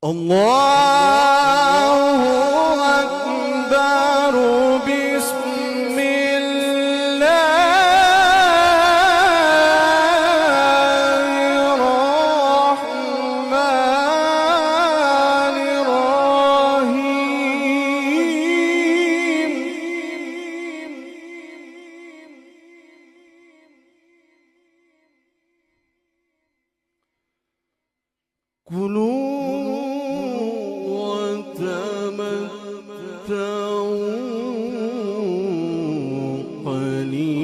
الله أكبر بسم الله الرحمن الرحيم كلوا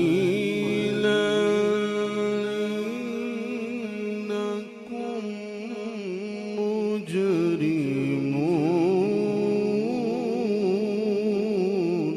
قليلا إنكم مجرمون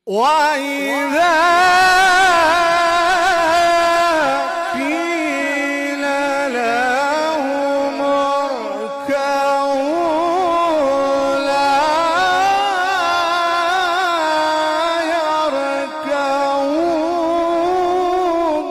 وإذا قيل لهم اركعوا لا يركعون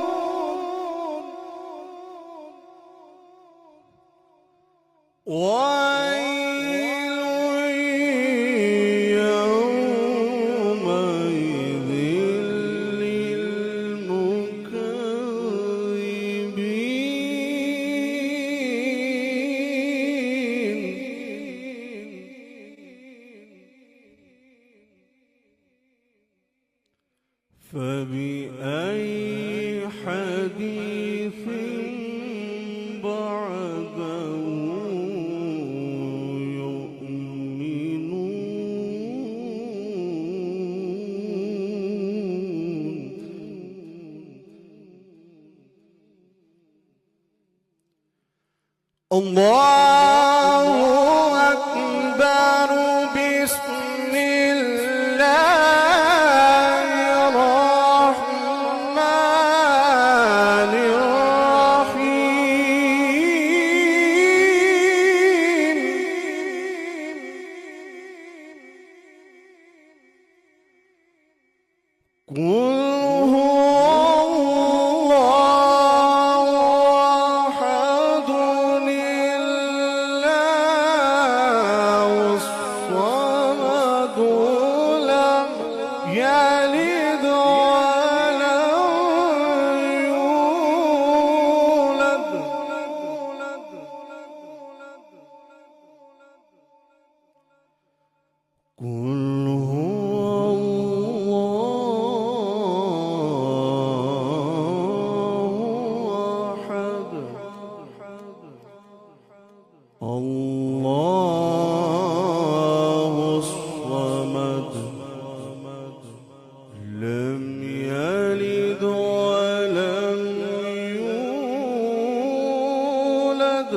فبأي حديث بعده يؤمنون الله أكبر بسم الله الرحمن الرحيم قل هو الله أحد الله الصمد لم يلد ولم يولد قل هو الله أحد الله الصمد لم يلد ولم يولد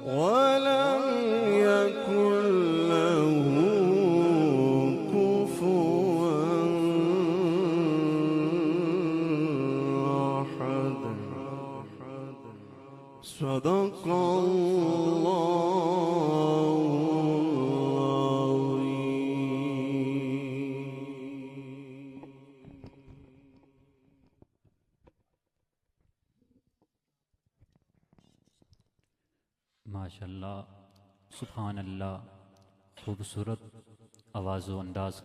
ولم يكن له كفوا أحد صدق الله العظيم. माशाल्लाह, सुभान अल्लाह। खूबसूरत आवाज़ व अंदाज़